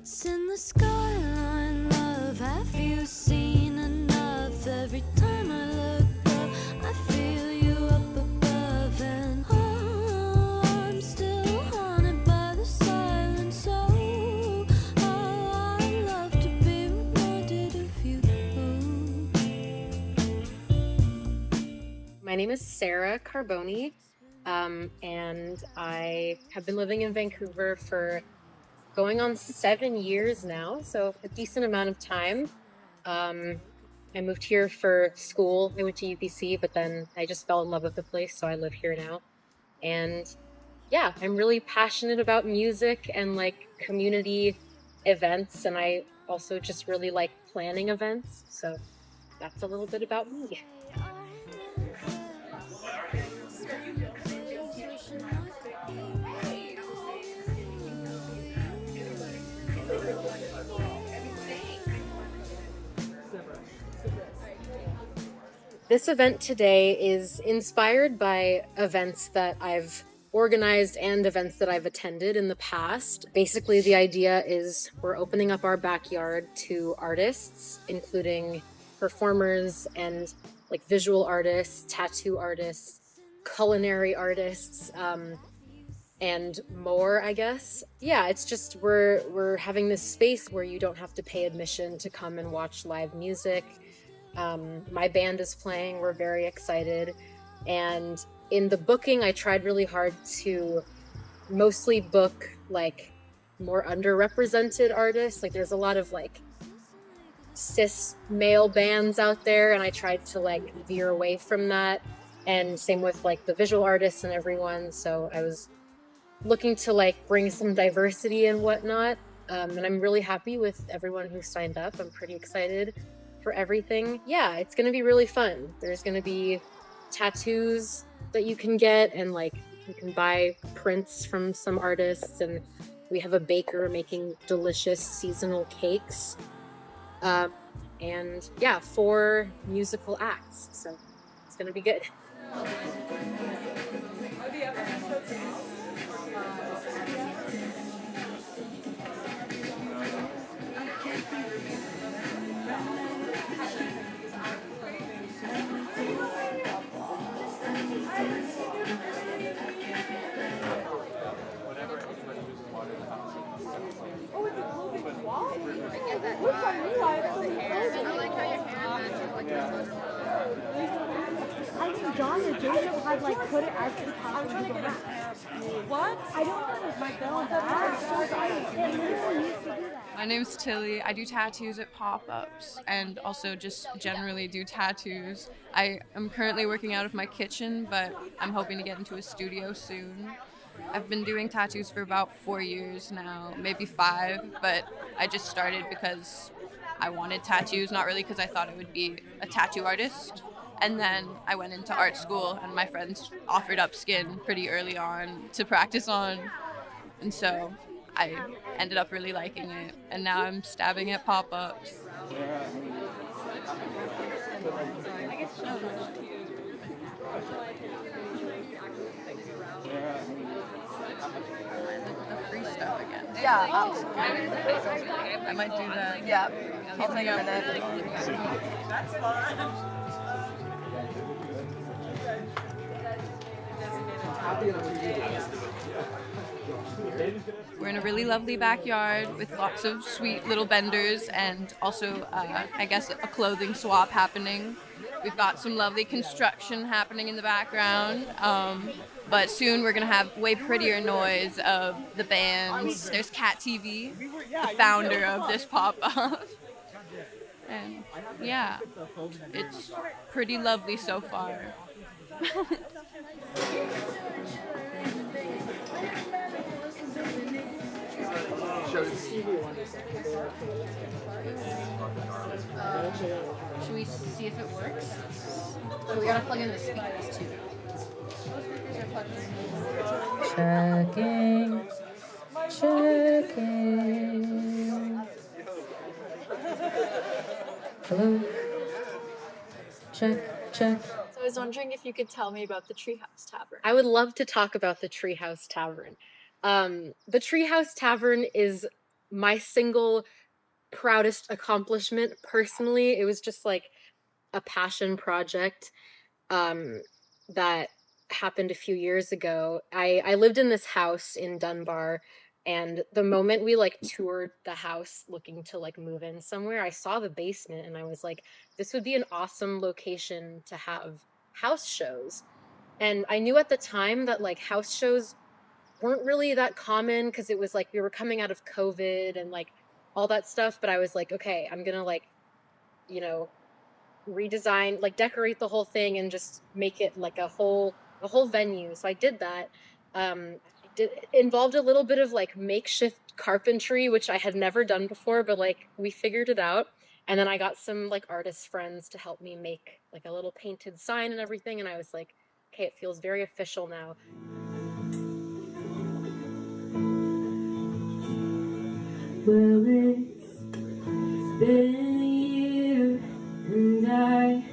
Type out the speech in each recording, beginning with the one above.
It's in the skyline, love. Have you seen enough? Every time I look up, I feel you up above, and oh, I'm still haunted by the silence. Oh, I love to be reminded of you. My name is Sara Carbone, and I have been living in Vancouver for going on 7 years now, so a decent amount of time. I moved here for school. I went to UBC, but then I just fell in love with the place, so I live here now. And yeah, I'm really passionate about music and like community events, and I also just really like planning events. So that's a little bit about me. This event today is inspired by events that I've organized and events that I've attended in the past. Basically, the idea is we're opening up our backyard to artists, including performers and like visual artists, tattoo artists, culinary artists, and more, I guess. Yeah, it's just we're having this space where you don't have to pay admission to come and watch live music. My band is playing, we're very excited. And in the booking, I tried really hard to mostly book like more underrepresented artists. Like there's a lot of like cis male bands out there, and I tried to like veer away from that. And same with like the visual artists and everyone. So I was looking to like bring some diversity and whatnot. And I'm really happy with everyone who signed up. I'm pretty excited for everything. Yeah, it's gonna be really fun. There's gonna be tattoos that you can get, and like you can buy prints from some artists, and we have a baker making delicious seasonal cakes. And yeah, 4 musical acts, so it's gonna be good. I think John or Jacob had like put it as the top of the hat. What? I don't know if my bell My name's Tilly. I do tattoos at pop-ups and also just generally do tattoos. I am currently working out of my kitchen, but I'm hoping to get into a studio soon. I've been doing tattoos for about 4 years now, maybe 5, but I just started because I wanted tattoos, not really because I thought I would be a tattoo artist. And then I went into art school, and my friends offered up skin pretty early on to practice on. And so I ended up really liking it, and now I'm stabbing at pop-ups. The free stuff again. Yeah, I might do that. yeah. I'll take a minute. We're in a really lovely backyard with lots of sweet little vendors, and also, I guess, a clothing swap happening. We've got some lovely construction happening in the background, but soon we're going to have way prettier noise of the bands. There's Cat TV, the founder of this pop-up. And yeah, it's pretty lovely so far. Should we see if it works? Oh, we gotta plug in the speakers too. Checking. Hello. Check. So I was wondering if you could tell me about the Treehouse Tavern. I would love to talk about the Treehouse Tavern. The Treehouse Tavern is my single proudest accomplishment personally. It was just like a passion project that happened a few years ago. I lived in this house in Dunbar, and the moment we like toured the house looking to like move in somewhere, I saw the basement and I was like, this would be an awesome location to have house shows. And I knew at the time that like house shows weren't really that common because it was like we were coming out of COVID and like all that stuff. But I was like, okay, I'm gonna like, you know, redesign, like decorate the whole thing and just make it like a whole venue. So I did that. It involved a little bit of like makeshift carpentry, which I had never done before, but like we figured it out. And then I got some like artist friends to help me make like a little painted sign and everything. And I was like, okay, it feels very official now. Well, it's been a year and I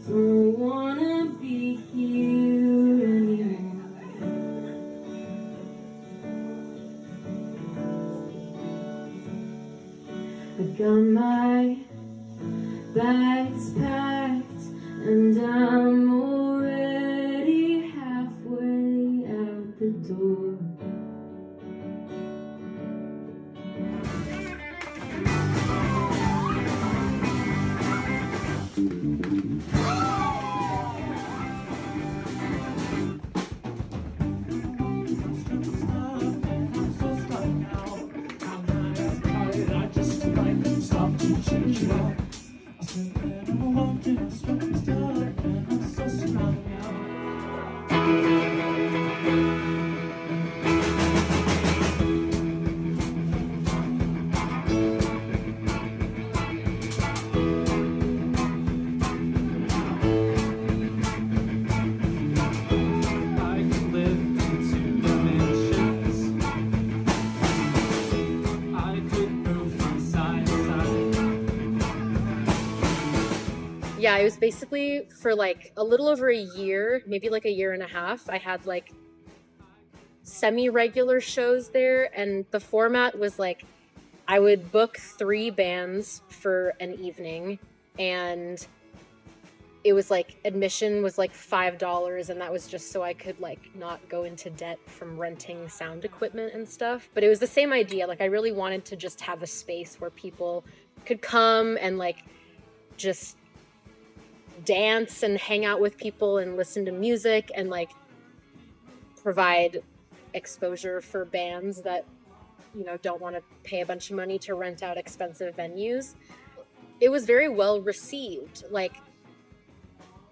don't wanna be here anymore. I got my bags packed and I'm already halfway out the door. Yeah, it was basically for like a little over a year, maybe like a year and a half. I had like semi-regular shows there, and the format was like I would book 3 bands for an evening, and it was like admission was like $5, and that was just so I could like not go into debt from renting sound equipment and stuff. But it was the same idea. Like I really wanted to just have a space where people could come and like just dance and hang out with people and listen to music and like provide exposure for bands that, you know, don't want to pay a bunch of money to rent out expensive venues. It was very well received. Like,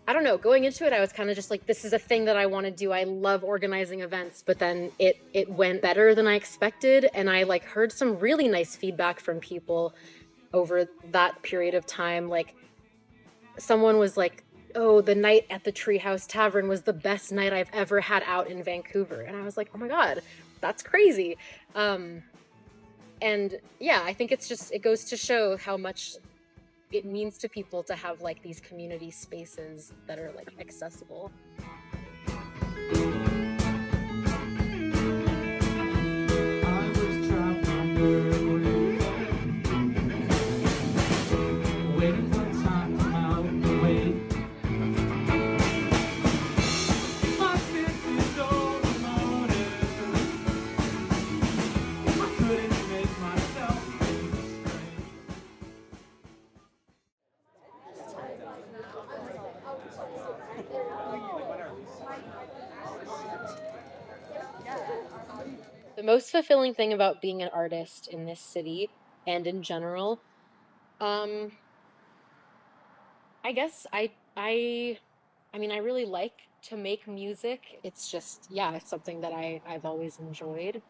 I don't know, going into it, I was kind of just like, this is a thing that I want to do. I love organizing events, but then it went better than I expected. And I like heard some really nice feedback from people over that period of time. Like someone was like, oh, the night at the Treehouse Tavern was the best night I've ever had out in Vancouver. And I was like, oh my God, that's crazy. And yeah, I think it goes to show how much it means to people to have like these community spaces that are like accessible. The most fulfilling thing about being an artist in this city and in general, I guess I mean, I really like to make music. It's just, yeah, it's something that I've always enjoyed.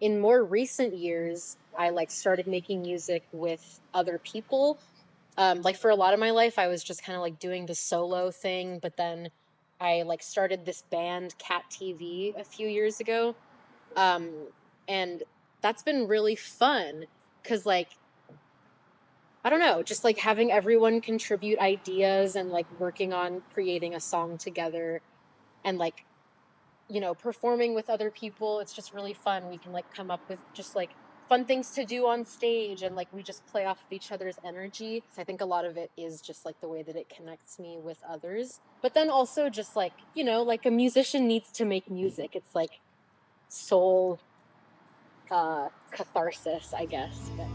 In more recent years, I like started making music with other people. Like for a lot of my life, I was just kind of like doing the solo thing, but then I like started this band, Cat TV, a few years ago. Um, and that's been really fun because like, I don't know, just like having everyone contribute ideas and like working on creating a song together and like, you know, performing with other people. It's just really fun. We can like come up with just like fun things to do on stage, and like we just play off of each other's energy. So I think a lot of it is just like the way that it connects me with others. But then also just like, like a musician needs to make music. It's like soul catharsis, I guess. But...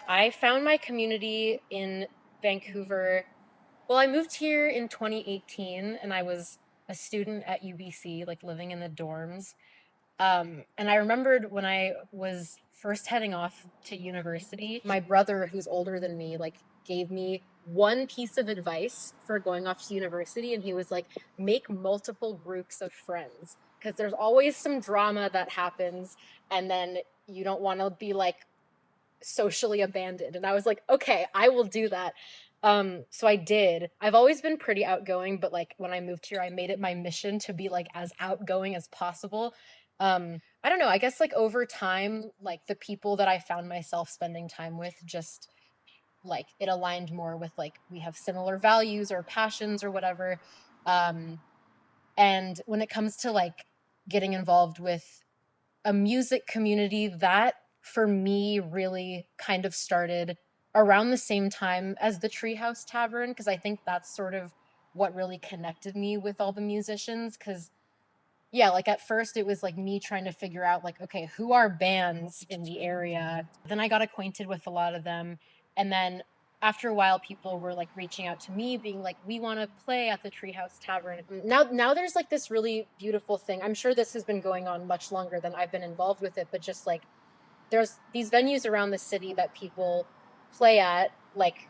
I found my community in Vancouver. Well, I moved here in 2018 and I was a student at UBC, like living in the dorms. And I remembered when I was first heading off to university, my brother, who's older than me, like gave me one piece of advice for going off to university. And he was like, make multiple groups of friends, because there's always some drama that happens. And then you don't want to be like socially abandoned. And I was like, okay, I will do that. So I did. I've always been pretty outgoing, but like when I moved here, I made it my mission to be like as outgoing as possible. I don't know, I guess like over time, like the people that I found myself spending time with, just like it aligned more with like we have similar values or passions or whatever. And when it comes to like getting involved with a music community, that for me really kind of started around the same time as the Treehouse Tavern, because I think that's sort of what really connected me with all the musicians. Because yeah, like at first it was like me trying to figure out like, okay, who are bands in the area? Then I got acquainted with a lot of them. And then after a while, people were like reaching out to me being like, we want to play at the Treehouse Tavern. Now there's like this really beautiful thing. I'm sure this has been going on much longer than I've been involved with it, but just like there's these venues around the city that people play at, like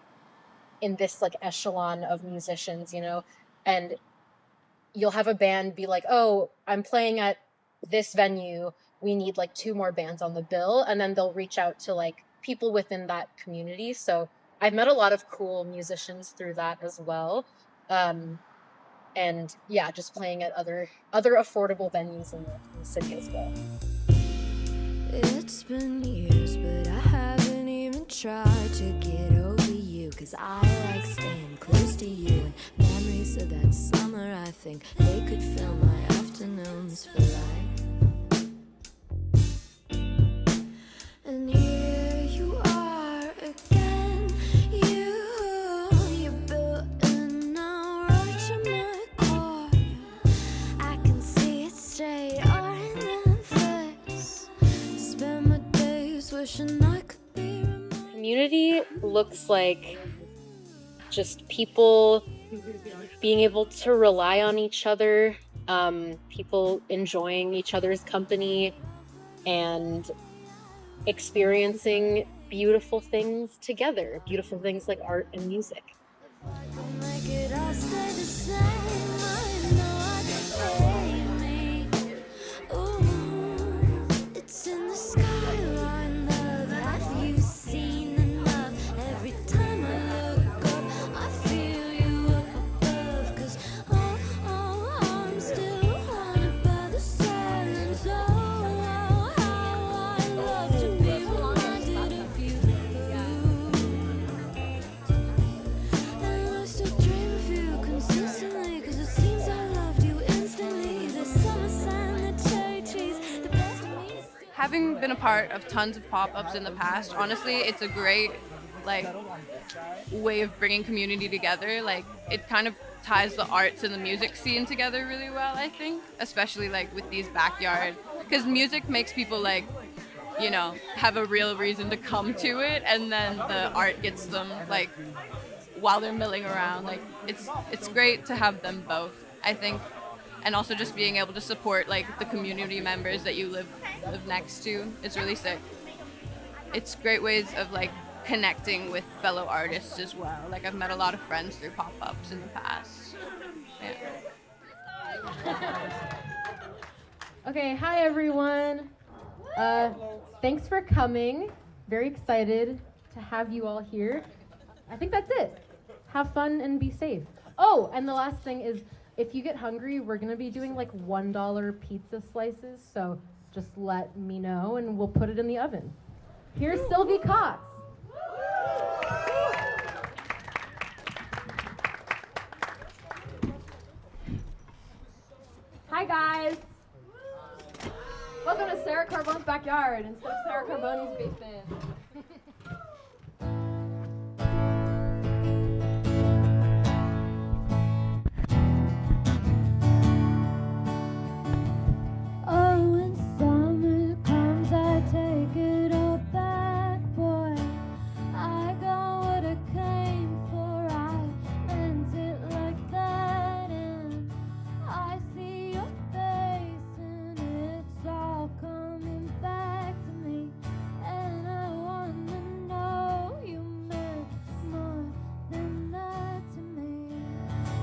in this like echelon of musicians, and you'll have a band be like, oh, I'm playing at this venue, we need like 2 more bands on the bill, and then they'll reach out to like people within that community. So I've met a lot of cool musicians through that as well. And yeah, just playing at other affordable venues in the city as well. It's been years, but I haven't even tried to get over you, 'cause I like staying close to you, and memories of that summer, I think they could fill my afternoons for life. And here you are again, you built in a rush in my core. I can see it straight on the face. Spend my days wishing I could be reminded. Community looks like just people being able to rely on each other, people enjoying each other's company, and experiencing beautiful things together, beautiful things like art and music. If I could make it all stay the same, I know I could hate me. Ooh, it's in the skyline, love. Have you seen enough? Every time I look up, I feel you up above. 'Cause I'm still haunted by the silence. Oh, how I love to be reminded of you. And I still dream of you consistently, 'cause it seems I loved you instantly. The summer sun, the cherry trees, the best of me is still. Having been a part of tons of pop-ups in the past, honestly, it's a great like way of bringing community together. Like it kind of ties the arts and the music scene together really well, I think, especially like with these backyard, because music makes people like you know, have a real reason to come to it, and then the art gets them like while they're milling around. Like it's great to have them both, I think, and also just being able to support like the community members that you live next to. It's really sick. It's great ways of like connecting with fellow artists as well. Like I've met a lot of friends through pop-ups in the past. Yeah. Okay, hi everyone. Thanks for coming. Very excited to have you all here. I think that's it. Have fun and be safe. Oh, and the last thing is, if you get hungry, we're gonna be doing like $1 pizza slices, so just let me know and we'll put it in the oven. Here's Sylvie Cox. Hi guys! Welcome to Sara Carbone's backyard instead of Sara Carbone's basement. Oh, when summer comes, I take it all back, boy. I got what I came for, I meant it like that, and I see your face, and it's all coming back to me, and I wanna know you meant more than that to me.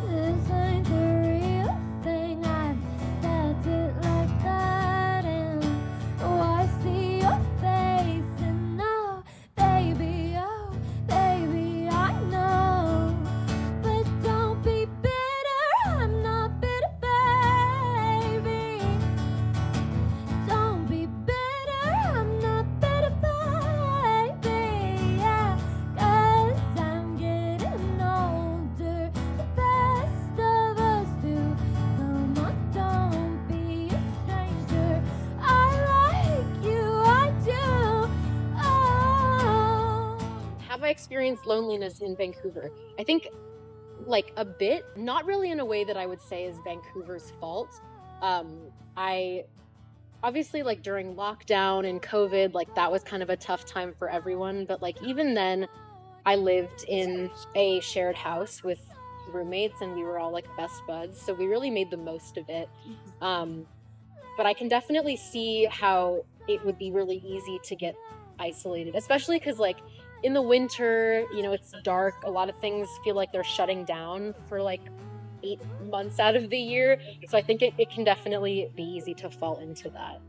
This ain't the real thing, I've felt it like that, and oh, I see your face, and oh, baby, I know. But don't be bitter, I'm not bitter, baby. Don't be bitter, I'm not bitter, baby. Yeah, 'cause I'm getting older, the best of us do. Come on, don't be a stranger. I like you, I do. Oh. Have I experienced loneliness in Vancouver? I think like a bit, not really in a way that I would say is Vancouver's fault. I obviously like during lockdown and COVID, like that was kind of a tough time for everyone. But like even then, I lived in a shared house with roommates and we were all like best buds. So we really made the most of it. But I can definitely see how it would be really easy to get isolated, especially because like in the winter, you know, it's dark. A lot of things feel like they're shutting down for like 8 months out of the year. So I think it can definitely be easy to fall into that.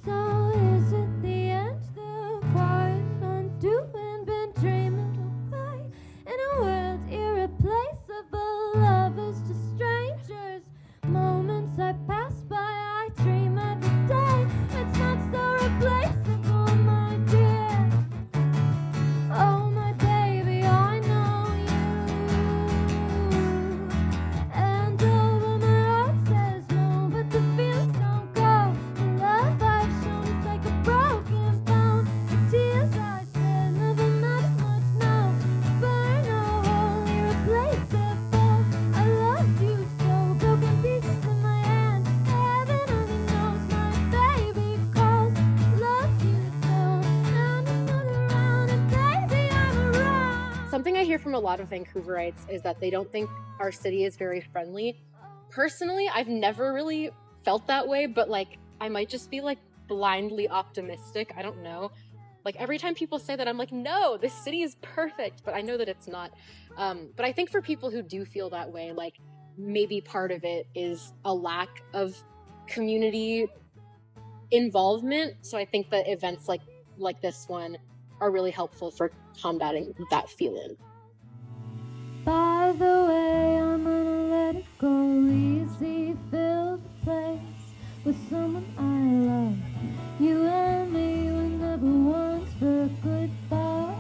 So is it the end, the quiet undoing, been dreaming away in a world irreplaceable, lovers to strangers, moments I pass by, I dream every day, it's not so replaceable, my dear. Oh my baby, I know you, and over my heart says no, but the feelings don't go. The love I've shown is like a broken bone. The tears I shed never mattered much now. Burn a hole irreplaceable. I love you so, broken pieces in my hand. Heaven only knows my baby calls. Love you so, and another round, and baby I'm around. Something I hear from a lot of Vancouverites is that they don't think our city is very friendly. Personally, I've never really felt that way, but like I might just be like blindly optimistic. I don't know. Like every time people say that, I'm like, no, this city is perfect, but I know that it's not. But I think for people who do feel that way, like maybe part of it is a lack of community involvement. So I think that events like this one are really helpful for combating that feeling. By the way, I'm gonna let it go easy. Fill the place with someone I love. You and me were never once for a goodbye.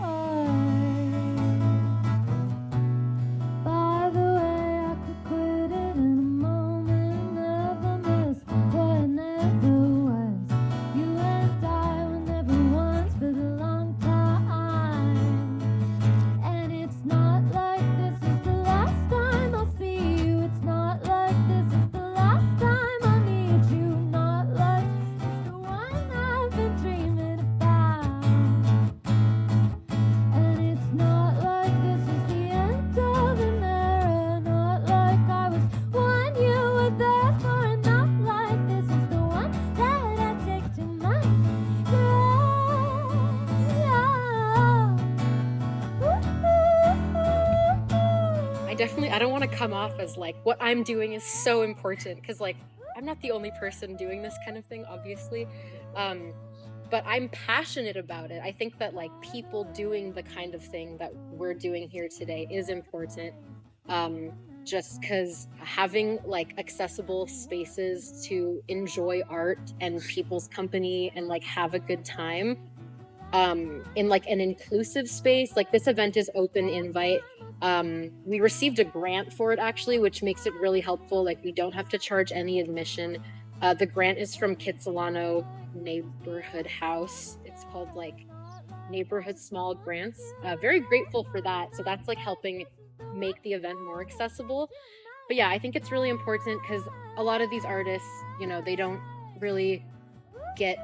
By the way, I could quit it in a moment. Never miss what I never was. You and I were never once for the long time. And it's not like this is the last time I'll see you. It's not like this is the last time I need you. Not like it's the I don't want to come off as like what I'm doing is so important, because like I'm not the only person doing this kind of thing, obviously. But I'm passionate about it. I think that like people doing the kind of thing that we're doing here today is important. Just because having like accessible spaces to enjoy art and people's company and like have a good time in like an inclusive space. Like this event is open invite. We received a grant for it actually, which makes it really helpful. Like we don't have to charge any admission. The grant is from Kitsilano Neighborhood House. It's called like Neighborhood Small Grants. Very grateful for that. So that's like helping make the event more accessible. But yeah, I think it's really important because a lot of these artists, you know, they don't really get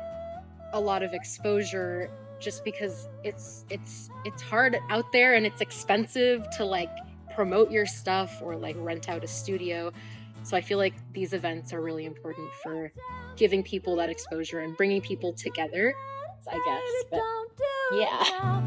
a lot of exposure just because it's hard out there and it's expensive to like promote your stuff or like rent out a studio. So I feel like these events are really important for giving people that exposure and bringing people together, I guess. But yeah.